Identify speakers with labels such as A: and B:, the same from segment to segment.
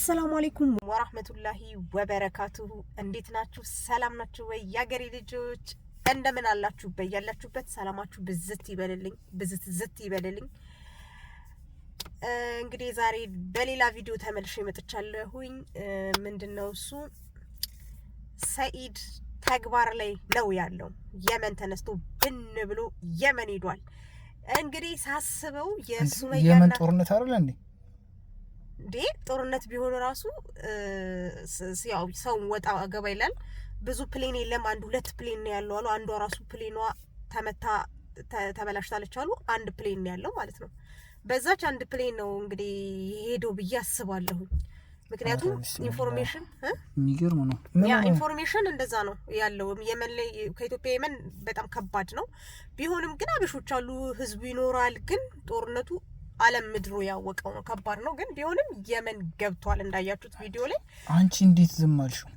A: السلام عليكم ورحمة الله وبركاته እንዴት ናችሁ ሰላም ናችሁ ወይ ያገሬ ልጆች እንደምን አላችሁ በያላችሁበት ሰላማችሁ ብዝት ይበልልኝ እንግዲህ ዛሬ በሌላ ቪዲዮ ተመልሼ መጥቻለሁኝ ምንድነው እሱ ሰኢድ ተግባር ላይ ነው ያለው የመን ተነስቶ ብን ብሎ የመን ሄዷል እንግዲህ ሳስበው
B: የመን ጦርነት አይደል እንዴ
A: ጦርነት ቢሆን ራሱ ያው ሰው ወጣ ገባ ይላል ብዙ ፕሌን የለም አንድ ሁለት ፕሌን ነው ያለው አሉ አንዷ ራሱ ፕሌኗ ተመታ ተበላሽታለች አሉ አንድ ፕሌን ነው ያለው ማለት ነው በዛች አንድ ፕሌን ነው እንግዲህ ሄዶ በያስባለሁ ምክንያቱም ኢንፎርሜሽን
B: የሚገርም ነው
A: ያ ኢንፎርሜሽን እንደዛ ነው ያለው የመን ላይ ከኢትዮጵያ የመን በጣም ከባድ ነው ቢሆንም ግን አበሾች አሉ ህዝቡ ይኖራል ግን ጦርነቱ ዓለም ምድሩ ያወቀው ነው ከባድ ነው ግን ቢሆንም የመን ገብቷል እንዳያችሁት ቪዲዮ ላይ
B: አንቺ እንዴት ዝም አልሽው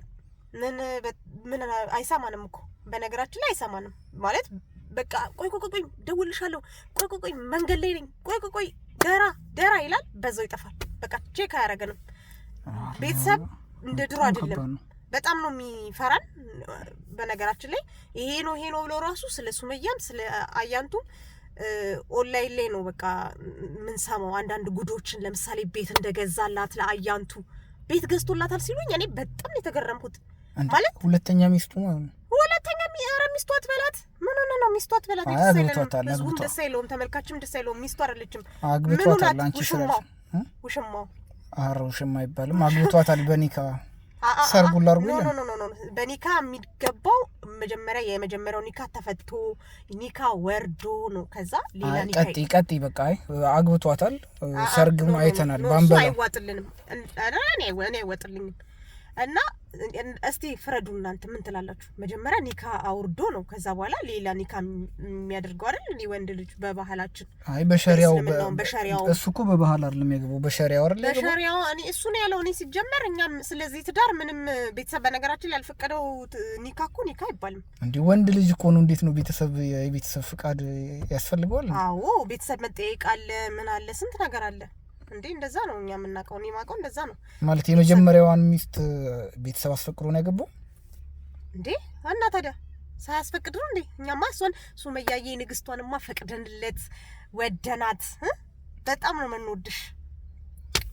A: ምን አይሰማንም እኮ በነገራችን ላይ አይሰማንም ማለት በቃ ቆይ ደውልሻለሁ ቆይ መንገድ ላይ ነኝ ቆይ ደራ ይላል በዛው ይጠፋል በቃ ቼክ አያረጋንም ቤተሰብ እንደ ድሮ አይደለም በጣም ነው የሚፈራን በነገራችን ላይ ይሄ ነው ብሎ ራሱ ስለ ሱመያም ስለ አያንቱ ኦንላይን ላይ ነው በቃ ምን ሰማው አንዳንድ ጉዶችን ለምሳሌ ቤት እንደገዛላት ለአያንቱ ቤት ገዝቶላታል ሲሉኝ እኔ በጣም የተገረምኩት ማለት
B: ሁለተኛ ሚስቱ
A: ሚስቱ አትበላት ምን ነው ሚስቱ አትበላት
B: አግብቷታል
A: ደስ አይለውም ተመልካችም ደስ አይለውም ሚስቱ አይደለችም
B: አግብቷታል አንቺ
A: ውሽማው
B: ውሽማ አይባልም አግብቷታል በኒካ ሰርጉላ አርጉ
A: ኖ በኒካ የሚገባው የመጀመሪያው ኒካ ተፈትቶ ኒካ ወርዶ ነው ከዛ ሌላ ኒካ
B: ቀጥይ በቃ አግብቷታል ሰርግም አይተናል ባንበላ
A: አይዋጥልንም እኔ አይዋጥልኝም እና እስቲ ፍረዱ እናንተ ምን ትላላችሁ መጀመሪያ ኒካ አውርዶ ነው ከዛ በኋላ ሌላ ኒካ የሚያደርገው አይደል እንዴ ወንድ ልጅ በባህላችን
B: በሸሪያው እሱ እኮ በባህል አይደለም ያገባው በሸሪያው አይደል
A: በሸሪያው እኔ እሱ ነው ያለው እኔ ሲጀመር እኛም ስለዚህ ትዳር ምንም ቤተሰብ በነገራችን ላይ ያልፈቀደው ኒካ እኮ ኒካ አይባልም
B: እንዴ ወንድ ልጅ እኮ ነው እንዴት ነው የቤተሰብ ፍቃድ ያስፈልገዋል
A: አዎ ቤተሰብ መጠየቅ አለ ምን አለ ስንት ነገር አለ እንዴ እንደዛ ነው እኛ የምናውቀው እኔ ማውቀው እንደዛ ነው
B: ማለት የመጀመሪያዋን ሚስት ቤተሰብ አስፈቅዶ ነው ያገባው
A: እንዴ እና ታዲያ ሳያስፈቅድ ነው እንዴ እኛማ እሷን ሱመያዬ ንግስቷንማ ፈቅደንለት ወደናት በጣም ነው የምንወድሽ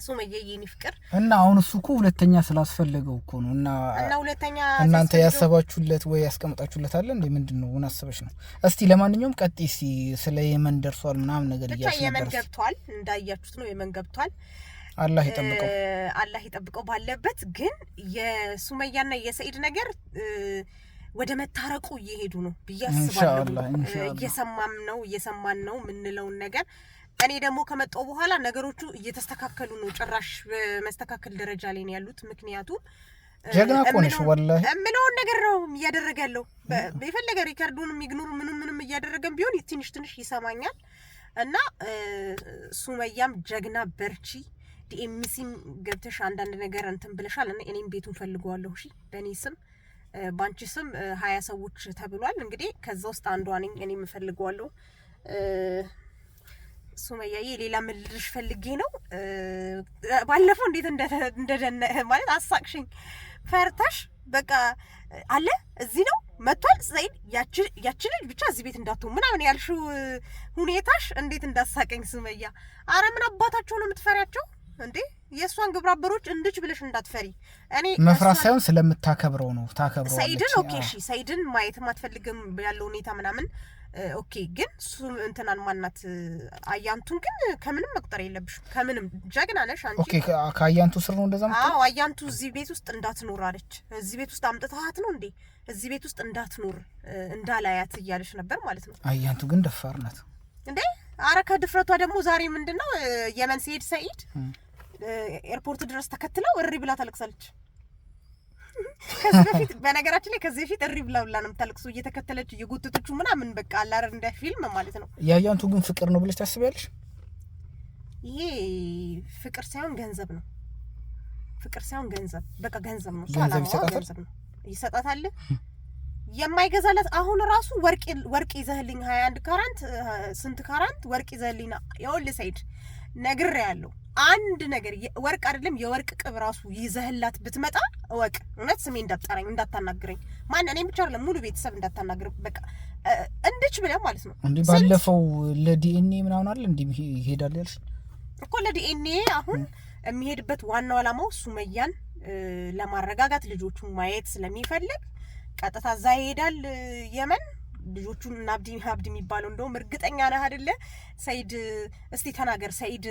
A: ሱመያዬ የኔ ፍቅር
B: እና አሁን እሱ እኮ ሁለተኛ ስላስፈለገው እኮ ነው እና
A: ሁለተኛ
B: እናንተ ያሰባችሁለት ወይ ያስቀምጣችሁለት አለ እንዴ ምንድነው ምን አሰበሽ ነው እስቲ ለማንኛውም ቀጥይ ስለ የመን ደርሷል ምናምን ነገር
A: ይያስ ነበር የመን ገብቷል እንዳያችሁት ነው የመን ገብቷል አላህ ይጠብቀው ባለበት ግን የሱመያና የሰኢድ ነገር ወደ መታረቁ እየሄዱ ነው በያስባለሁ እየሰማን ነው ምንለው ነገር እኔ ደግሞ ከመጣው በኋላ ነገሮቹ እየተስተካከሉ ነው ጭራሽ በመስተካከል ደረጃ ላይ ነው ያሉት ምክንያቱም
B: ጀግና ቆንሽ ወላሂ
A: ምነው ነገር ነው ያደረጋለው በፈለገ ሪካርዱንም ይግኑሩ ምንም እያደረገም ቢሆን ትንሽ ይሰማኛል እና ሱመያም ጀግና በርቺ ዲኤምሲም ገብተሽ አንዳንድ ነገር እንትን ብለሻል እና እኔም ቤቱን ፈልገዋለሁ እሺ በኔ ስም ባንቺ ስም 20 ሰዎች ተብሏል እንግዲህ ከዛ ውስጥ አንዷ ነኝ እኔም ፈልገዋለሁ ሱመያዬ ሌላ ምልልሽ ፈልጌ ነው ባለፈው እንዴት እንደደነ ማለት አሳቅሽኝ ፈርታሽ በቃ አለ እዚህ ነው መጥቷል ሰኢድ ያቺ ልጅ ብቻ እዚህ ቤት እንዳትሆን ምናምን ያልሽው ሁኔታሽ እንዴት እንዳሳቀኝ ሱመያ አረ ምን አባታቸው ነው የምትፈሪያቸው እንዴ የሷን ግብራበሮች እንድች ብለሽ እንዳትፈሪ እኔ
B: መፍራት ሳይሆን ስለምታከብረው ነው ታከብረው
A: ሰኢድን ኦኬ እሺ ሰኢድን ማየት ማትፈልግም ያለው ሁኔታ ምናምን ኦኬ ግን እንትናን ማናት አያንቱን ግን ከምንም መቁጠር የለብሽ ከምንም ጀግና ነሽ አንቺ
B: ኦኬ ከአያንቱ ስር ነው እንደዛ ማለት
A: አዎ አያንቱ እዚህ ቤት ውስጥ እንዳትኖር አለች እዚህ ቤት ውስጥ አምጥተሃት ነው እንዴ እዚህ ቤት ውስጥ እንዳትኖር እንዳላያት እያለሽ ነበር ማለት ነው
B: አያንቱ ግን ደፋር ናት
A: እንዴ አረ ከድፍረቷ ደግሞ ዛሬ ምንድነው የመን ሲሄድ ሰኢድ ኤርፖርት ድረስ ተከትለው እሪ ብላ ታለቅሳለች ከዚህ በፊት በነገራችን ላይ ከዚህ በፊት እሪ ብላ ነው የምታለቅሱ እየተከተለች እየጎተተችው ምናምን በቃ አላረ እንደ ፊልም ማለት ነው
B: ያያንቱ ግን ፍቅር ነው ብለሽ ታስቢያለሽ
A: ይሄ ፍቅር ሳይሆን ገንዘብ ነው ፍቅር ሳይሆን ገንዘብ በቃ ገንዘብ ነው ገንዘብ ነው ይሰጣታል የማይገዛለት አሁን ራሱ ወርቅ ይዘህልኝ 21 ካራንት ስንት ካራንት ወርቅ ይዘህልኝ ያውል ሰኢድ ነግሬያለሁ አንድ ነገር ወርቅ አይደለም የወርቅ ቅብ ራሱ ይዘህላት ብትመጣ እወቅ እውነት ስሜ እንዳትጠራኝ እንዳታናግረኝ ማን እኔም ብቻ አይደለም ሙሉ ቤተሰብ እንዳታናግር በቃ እንድች ብለ ማለት ነው
B: እንዴ ባለፈው ለዲኤንኤ ምናምን አይደል እንዴ ይሄዳል ያልሽ
A: እኮ ለዲኤንኤ አሁን የሚሄድበት ዋናው ዓላማው ሱመያን ለማረጋጋት ልጆቹን ማየት ስለሚፈልግ ቀጥታ እዛ ይሄዳል የመን ልጆቹን አብዲ የሚባለው እንደውም እርግጠኛ ነህ አይደለ ሰይድ እስቲ ተናገር ሰይድ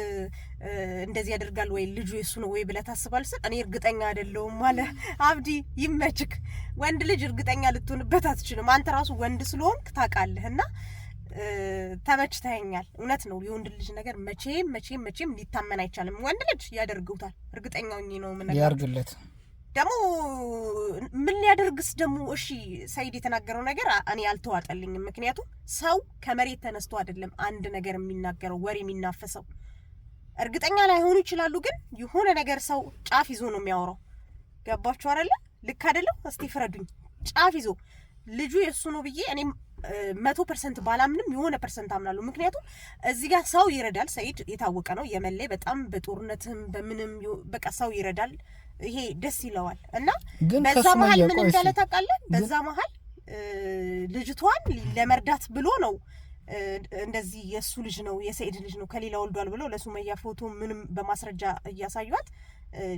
A: እንደዚህ ያደርጋል ወይ ልጁ የሱ ነው ወይ ብለህ ታስባለህ እኔ እርግጠኛ አይደለሁም ማለት አብዲ ይመችክ ወንድ ልጅ እርግጠኛ ልትሆንበት አትችልም አንተ ራሱ ወንድ ስለሆንክ ታውቃለህና ተመችተኛል እውነት ነው የወንድ ልጅ ነገር መቼም ሊታመን አይቻልም ወንድ ልጅ ያደርጉታል እርግጠኛው ነው ምን ነገር
B: ያርግለት
A: ደሞ ምን ሊያደርግስ ደሞ እሺ ሰይድ የተናገረው ነገር እኔ አልተዋጠልኝም ምክንያቱም ሰው ከመሬት ተነስቶ አይደለም አንድ ነገር የሚናገረው ወሬ የሚናፈሰው እርግጠኛ ላይሆኑ ይችላሉ ግን የሆነ ነገር ሰው ጫፍ ይዞ ነው የሚያወራው ገባችሁ አይደለ ልክ አይደለም እስቲ ፍረዱኝ ጫፍ ይዞ ልጁ የሱ ነው ብዬ እኔ 100% ባላምንም የሆነ ፐርሰንት አምናለሁ ምክንያቱም እዚህ ጋር ሰው ይረዳል ሰይድ የታወቀ ነው የመለይ በጣም በጦርነትም በምንም በቃ ሰው ይረዳል ይሄ ደስ ይለዋል እና በዛ መሃል ምን እንዳለ ታውቃለህ በዛ መሃል ልጅቷን ለመርዳት ብሎ ነው እንደዚህ የሱ ልጅ ነው የሰይድ ልጅ ነው ከሌላ ወልዷል ብሎ ለሱመያ ፎቶ ምንም በማስረጃ እያሳዩት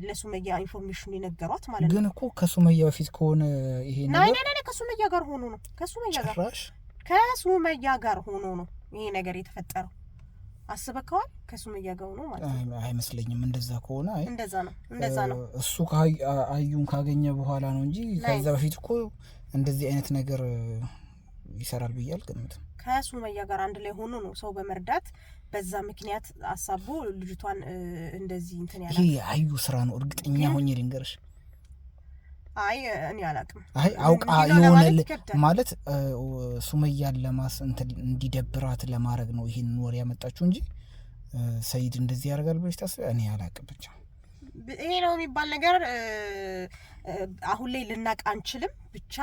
A: ለሱመያ ኢንፎርሜሽን ይነገሯት ማለት ነው ግን
B: እኮ ከሱመያ በፊት ከሆነ ይሄ ነገር
A: ናይ ከሱመያ ጋር ሆኖ ነው ከሱመያ ጋር ሆኖ ነው ይሄ ነገር የተፈጠረው አስበከዋል ከሱመያ ጋር ነው ማለት ነው
B: አይመስለኝም እንደዛ ከሆነ
A: እንደዛ ነው
B: እሱ አዩን ካገኘ በኋላ ነው እንጂ ከዛ በፊት እኮ እንደዚህ አይነት ነገር ይሰራል ብዬ አልገምትም
A: ከሱመያ ጋር አንድ ላይ ሆኖ ነው ሰው በመርዳት በዛ ምክንያት አሳቦ ልጅቷን እንደዚህ እንትን ያለ
B: ይሄ አዩ ስራ ነው እርግጠኛ ሆኜ ልንገርሽ
A: አይ እኔ አላቅም
B: አይ አውቃ የሆነ ማለት ሱመያን እንዲደብራት ለማድረግ ነው ይሄን ወሬ ያመጣችው እንጂ ሰይድ እንደዚህ ያደርጋል ብለሽ ታስቢ እኔ አላቅም ብቻ
A: ይሄ ነው የሚባል ነገር አሁን ላይ ልናቅ አንችልም ብቻ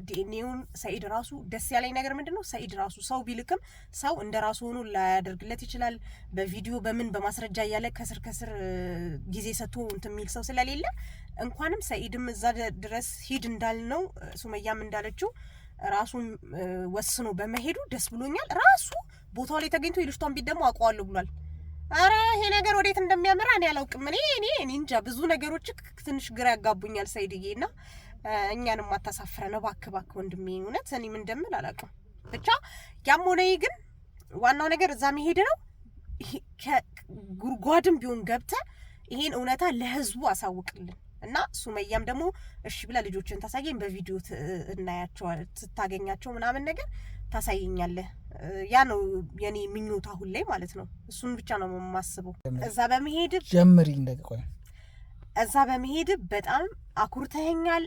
A: ዲኤንኤውን ሰይድ ራሱ ደስ ያለኝ ነገር ምንድነው ሰይድ ራሱ ሰው ቢልክም ሰው እንደራሱ ሆኖ ላያደርግለት ይችላል በቪዲዮ በምን በማስረጃ ያለ ከስር ጊዜ ሰጥቶ እንትሚል ሰው ስለሌለ እንኳንም ሰይድም እዛ ድረስ ሂድ እንዳልነው ሱመያም እንዳለችው ራሱን ወስኖ በመሄዱ ደስ ብሎኛል ራሱ ቦታው ላይ ተገኝቶ ይልሽቷን ቢት ደግሞ አቋዋለሁ ብሏል አረ ይሄ ነገር ወዴት እንደሚያመራ እኔ አላውቅም እኔ እንጃ ብዙ ነገሮች ትንሽ ግራ ያጋቡኛል ሰይድዬና እኛንም አታሳፍረን ባክ ወንድሜ እውነት እኔ ምን እንደምል አላውቅም ብቻ ያም ሆነ ግን ዋናው ነገር እዛ መሄድ ነው ከጉርጓድም ቢሆን ገብተ ይሄን እውነታ ለህዝቡ አሳውቅልን እና ሱመያም ደግሞ እሺ ብላ ልጆችን ታሳየኝ በቪዲዮ እናያቸው ታገኛቸው ምናምን ነገር ታሳየኛለህ ያ ነው የኔ ምኞት አሁን ላይ ማለት ነው እሱን ብቻ ነው የማስበው እዛ በመሄድ
B: ጀምሪ እንደቆይ
A: እዛ በመሄድ በጣም አኩርተኛል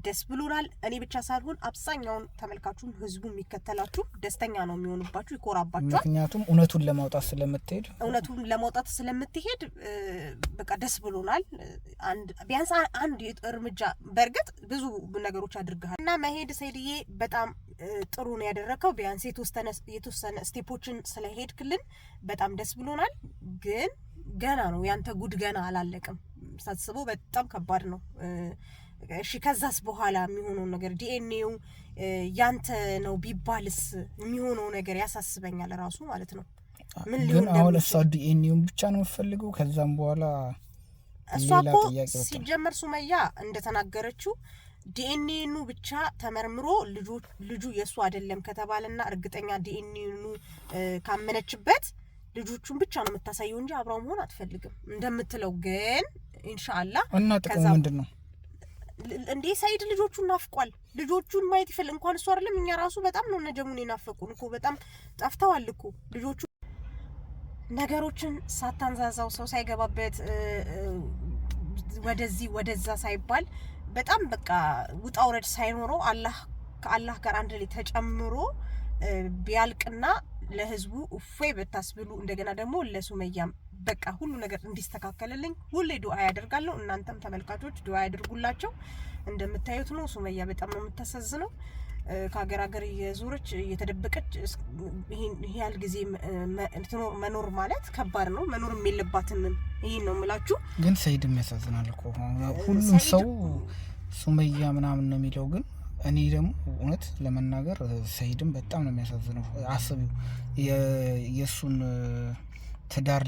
A: ደስ ብሎናል እኔ ብቻ ሳልሆን አብዛኛውን ተመልካቹን ህዝቡ የሚከተላችሁ ደስተኛ ነው የሚሆኑባችሁ ይኮራባችኋል
B: ምክንያቱም እውነቱን ለማውጣት ስለምትሄድ
A: በቃ ደስ ብሎናል ቢያንስ አንድ እርምጃ በርግጥ ብዙ ነገሮች አድርገሃል እና መሄድ ሰይድዬ በጣም ጥሩ ነው ያደረከው ቢያንስ የተወሰነ ስቴፖችን ስለሄድክልን በጣም ደስ ብሎናል ግን ገና ነው ያንተ ጉድ ገና አላለቀም ሳስበው በጣም ከባድ ነው እሺ ከዛስ በኋላ የሚሆነው ነገር ዲኤንኤው ያንተ ነው ቢባልስ የሚሆነው ነገር ያሳስበኛል ራሱ ማለት ነው
B: ምን ሊሆን ነው አሁን እሷ ዲኤንኤውን ብቻ ነው ፈልገው ከዛም በኋላ
A: እሷ እኮ ሲጀመር ሱመያ እንደተናገረችው ዲኤንኤኑ ብቻ ተመርምሮ ልጁ የሱ አይደለም ከተባለና እርግጠኛ ዲኤንኤኑ ካመነችበት ልጆቹን ብቻ ነው የምታሳየው እንጂ አብራው መሆን አትፈልግም እንደምትለው ግን ኢንሻአላህ
B: እና ጥቅሙ ምንድነው
A: እንዴ ሰይድ ልጆቹን ናፍቋል ልጆቹን ማየት ይፈልግ እንኳን እሱ አይደለም እኛ ራሱ በጣም ነው ነጀሙን ይናፈቁን እኮ በጣም ጠፍተዋል እኮ ልጆቹ ነገሮችን ሳታንዛዛው ሰው ሳይገባበት ወደዛ ሳይባል በጣም በቃ ውጣውረድ ሳይኖረው ከአላህ ጋር አንድ ላይ ተጨምሮ ቢያልቅና ለህዝቡ እፎይ በታስብሉ እንደገና ደግሞ ለሱመያም በቃ ሁሉ ነገር እንዲስተካከልልኝ ሁሌ ዱአ ያደርጋለሁ እናንተም ተመልካቾች ዱአ ያድርጉላቸው እንደምታዩት ነው ሱመያ በጣም ነው የምታሳዝነው ከሀገር ሀገር እየዞረች እየተደበቀች ይሄን ያህል ጊዜ መኖር ማለት ከባድ ነው። መኖርም የለባትም። ይሄን ነው የምላችሁ።
B: ግን ሰይድም ያሳዝናል እኮ ሁሉም ሰው ሱመያ ምናምን ነው የሚለው፣ ግን እኔ ደግሞ እውነት ለመናገር ሰይድም በጣም ነው የሚያሳዝነው። አስቢው የእሱን ትዳር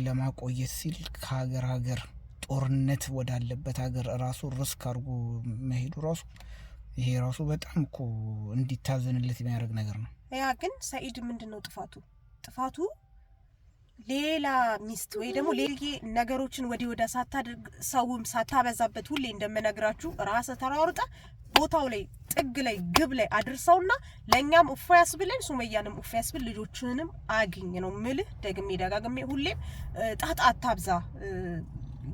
B: ለማቆየት ሲል ከሀገር ሀገር ጦርነት ወዳለበት ሀገር ራሱ ሪስክ አድርጎ መሄዱ ራሱ ይሄ ራሱ በጣም እኮ እንዲታዘንለት የሚያደርግ ነገር ነው።
A: ያ ግን ሰኢድ ምንድነው ጥፋቱ ሌላ ሚስት ወይ ደግሞ ሌላ ነገሮችን ወዲወዳ ሳታደርግ ሰውም ሳታበዛበት ሁሌ እንደምነግራችሁ ራስ ተራርጣ ቦታው ላይ ጥግ ላይ ግብ ላይ አድርሰውና ለኛም እፎ ያስብልን ሱመያንም እፎ ያስብል ልጆችንም አግኝ ነው ምልህ ደግሜ ደጋግሜ ሁሌም ጣጣ አታብዛ።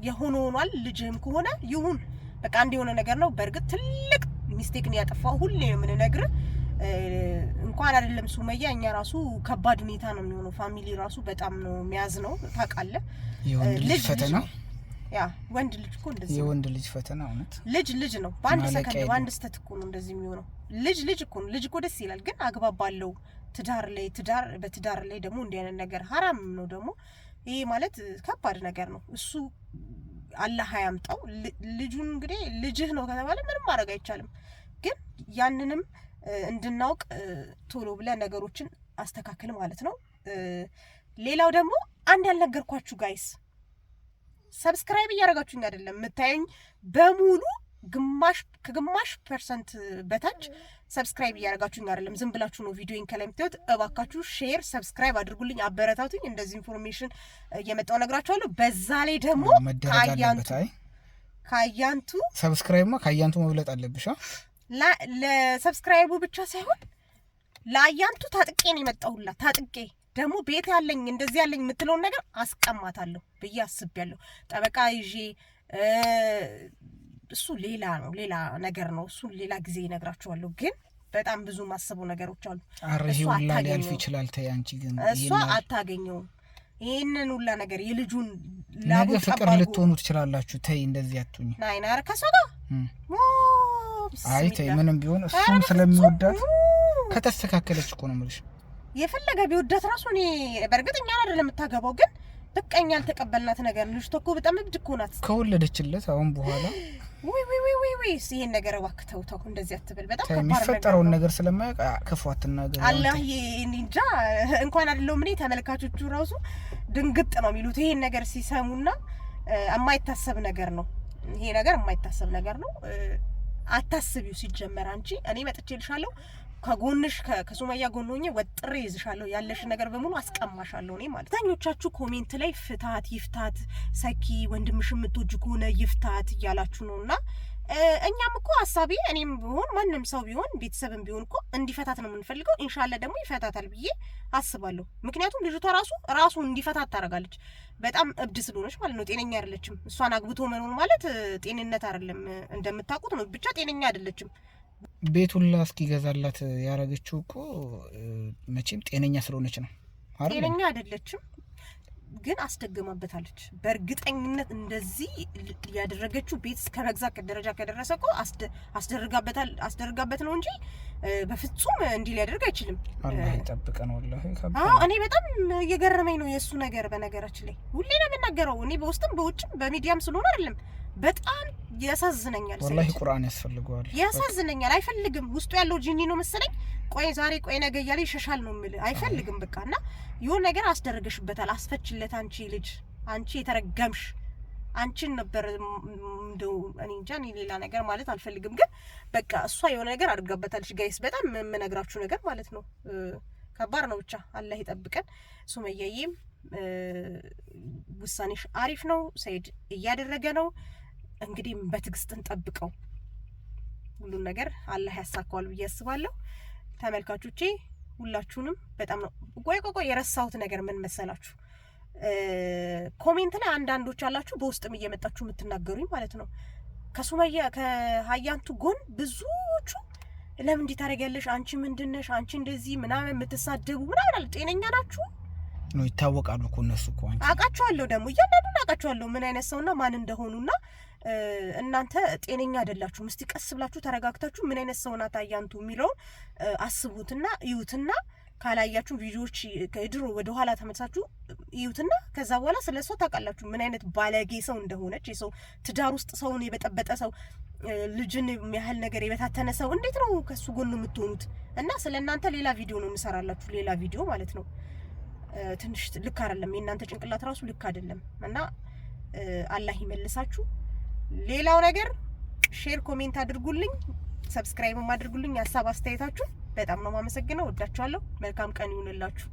A: የሆነ ሆኗል። ልጅህም ከሆነ ይሁን በቃ አንድ የሆነ ነገር ነው። በእርግጥ ትልቅ ሚስቴክን ያጠፋው ሁሌ ምን ነገር እንኳን አይደለም ሱመያ እኛ ራሱ ከባድ ሁኔታ ነው የሚሆነው። ፋሚሊ ራሱ በጣም ነው የሚያዝ ነው ታውቃለህ።
B: የወንድ ልጅ ፈተና
A: ያ ወንድ ልጅ እኮ እንደዚህ
B: የወንድ ልጅ ፈተና እውነት
A: ልጅ ነው። በአንድ ሰከንድ በአንድ ስተት እኮ ነው እንደዚህ የሚሆነው። ልጅ እኮ ነው። ልጅ እኮ ደስ ይላል፣ ግን አግባብ ባለው በትዳር ላይ ደግሞ እንዲህ አይነት ነገር ሐራም ነው። ደግሞ ይሄ ማለት ከባድ ነገር ነው። እሱ አላህ ያምጣው። ልጁን እንግዲህ ልጅህ ነው ከተባለ ምንም ማድረግ አይቻልም። ግን ያንንም እንድናውቅ ቶሎ ብለን ነገሮችን አስተካክል ማለት ነው። ሌላው ደግሞ አንድ ያልነገርኳችሁ ጋይስ ሰብስክራይብ እያደረጋችሁኝ አይደለም የምታዩኝ በሙሉ ከግማሽ % በታች ሰብስክራይብ እያደረጋችሁኝ አይደለም። ዝም ብላችሁ ነው ቪዲዮን ከላይ የምታዩት። እባካችሁ ሼር ሰብስክራይብ አድርጉልኝ፣ አበረታቱኝ። እንደዚህ ኢንፎርሜሽን እየመጣው ነግራችኋለሁ። በዛ ላይ ደግሞ ካያንቱ
B: ሰብስክራይብማ ካያንቱ መብለጥ አለብሽ።
A: ለሰብስክራይቡ ብቻ ሳይሆን ለአያንቱ ታጥቄ ነው የመጣሁላ። ታጥቄ ደግሞ ቤት ያለኝ እንደዚህ ያለኝ የምትለውን ነገር አስቀማታለሁ ብዬ አስቤያለሁ። ጠበቃ ይዤ እሱ ሌላ ነገር ነው። እሱ ሌላ ጊዜ ይነግራችኋለሁ። ግን በጣም ብዙ ማሰበው ነገሮች አሉ።
B: አረሂ ሁላ ሊያልፍ ይችላል። ተይ አንቺ ግን
A: እሷ አታገኘውም ይሄንን ሁላ ነገር የልጁን
B: ነገ ፍቅር ልትሆኑ ትችላላችሁ። ተይ እንደዚህ አትሁኝ።
A: ናይና ከሷ ጋር
B: አይ ተይ ምንም ቢሆን እሱም ስለሚወዳት ከተስተካከለች እኮ ነው የምልሽ።
A: የፈለገ ቢወዳት ራሱ እኔ በእርግጠኛ አይደለም የምታገባው፣ ግን በቃኛ ያልተቀበልናት ነገር ልጅ ተኮ በጣም እብድ እኮ ናት።
B: ከወለደችለት አሁን በኋላ
A: ወይ ይሄን ነገር እባክህ ተው እንደዚህ አትበል። በጣም ከባድ
B: የሚፈጠረውን ነገር ስለማያውቅ ክፉ ነገር
A: አላህ እንጃ እንኳን አይደለም እኔ ተመልካቾቹ ራሱ ድንግጥ ነው የሚሉት ይሄን ነገር ሲሰሙና የማይታሰብ ነገር ነው። ይሄ ነገር የማይታሰብ ነገር ነው። አታስቢው ሲጀመር አንቺ እኔ መጥቼልሻለሁ ከጎንሽ ከሱመያ ጎን ሆኜ ወጥሬ ይዝሻለሁ። ያለሽ ነገር በሙሉ አስቀማሻለሁ እኔ ማለት። ታኞቻችሁ ኮሜንት ላይ ይፍታት ሰኪ ወንድምሽ የምትወጂ ከሆነ ይፍታት እያላችሁ ነውና እኛም እኮ ሐሳቢ እኔም ቢሆን ማንንም ሰው ቢሆን ቤተሰብም ቢሆን እኮ እንዲፈታት ነው የምንፈልገው። ኢንሻአላህ ደግሞ ይፈታታል ብዬ አስባለሁ። ምክንያቱም ልጅቷ ራሱ እንዲፈታት ታደርጋለች። በጣም እብድ ስለሆነች ማለት ነው። ጤነኛ አይደለችም። እሷን አግብቶ መኖር ማለት ጤንነት አይደለም እንደምታውቁት ነው። ብቻ ጤነኛ አይደለችም።
B: ቤቱላ እስኪገዛላት ያረገችው እኮ መቼም ጤነኛ ስለሆነች ነው።
A: ጤነኛ አይደለችም ግን አስደግማበታለች። በእርግጠኝነት እንደዚህ ያደረገችው ቤት እስከ መግዛት ደረጃ ከደረሰ እኮ አስደርጋበት ነው እንጂ በፍጹም እንዲህ ሊያደርግ አይችልም።
B: አላህ ይጠብቀን። ወላሂ
A: እኔ በጣም እየገረመኝ ነው የሱ ነገር። በነገራችን ላይ ሁሌ ነው የምናገረው እኔ በውስጥም በውጭም በሚዲያም ስለሆነ አይደለም። በጣም ያሳዝነኛል።
B: ወላሂ ቁርአን ያስፈልገዋል።
A: ያሳዝነኛል። አይፈልግም። ውስጡ ያለው ጂኒ ነው መሰለኝ። ቆይ ዛሬ ቆይ ነገ እያለ ይሸሻል ነው የሚል። አይፈልግም በቃ። እና የሆነ ነገር አስደረገሽበታል። አስፈችለት። አንቺ ልጅ፣ አንቺ የተረገምሽ አንቺን ነበር እንደው እኔ እንጃ። እኔ ሌላ ነገር ማለት አልፈልግም፣ ግን በቃ እሷ የሆነ ነገር አድርጋበታለች። ጋይስ በጣም የምነግራችሁ ነገር ማለት ነው። ከባድ ነው። ብቻ አላህ ይጠብቀን። ሱመያዬም ውሳኔሽ አሪፍ ነው። ሰይድ እያደረገ ነው። እንግዲህ በትዕግስት እንጠብቀው። ሁሉን ነገር አላህ ያሳካዋል ብዬ አስባለሁ። ተመልካቾቼ ሁላችሁንም በጣም ነው ቆይ የረሳሁት ነገር ምን መሰላችሁ? ኮሜንት ላይ አንዳንዶች አላችሁ በውስጥም እየመጣችሁ የምትናገሩኝ ማለት ነው። ከሱመያ ከሀያንቱ ጎን ብዙዎቹ ለምን እንዲህ ታደርጊያለሽ? አንቺ ምንድነሽ? አንቺ እንደዚህ ምናምን የምትሳደቡ ምናምን አለ። ጤነኛ ናችሁ
B: ነው? ይታወቃሉ እኮ እነሱ እኮ አንቺ
A: አውቃቸዋለሁ። ደግሞ እያንዳንዱን አውቃቸዋለሁ ምን አይነት ሰውና ማን እንደሆኑና እናንተ ጤነኛ አይደላችሁም። እስቲ ቀስ ብላችሁ ተረጋግታችሁ ምን አይነት ሰው ናት አያንቱ የሚለው አስቡትና እዩትና ካላያችሁ ቪዲዮዎች ከድሮ ወደ ኋላ ተመልሳችሁ እዩትና ከዛ በኋላ ስለሷ ታውቃላችሁ ምን አይነት ባለጌ ሰው እንደሆነች። የሰው ትዳር ውስጥ ሰውን የበጠበጠ ሰው፣ ልጅን የሚያህል ነገር የበታተነ ሰው እንዴት ነው ከሱ ጎን የምትሆኑት? እና ስለእናንተ ሌላ ቪዲዮ ነው የምሰራላችሁ፣ ሌላ ቪዲዮ ማለት ነው። ትንሽ ልክ አይደለም፣ የእናንተ ጭንቅላት ራሱ ልክ አይደለም። እና አላህ ይመልሳችሁ። ሌላው ነገር ሼር፣ ኮሜንት አድርጉልኝ፣ ሰብስክራይብም አድርጉልኝ። ሀሳብ አስተያየታችሁ በጣም ነው የማመሰግነው። ወዳችኋለሁ። መልካም ቀን ይሁንላችሁ።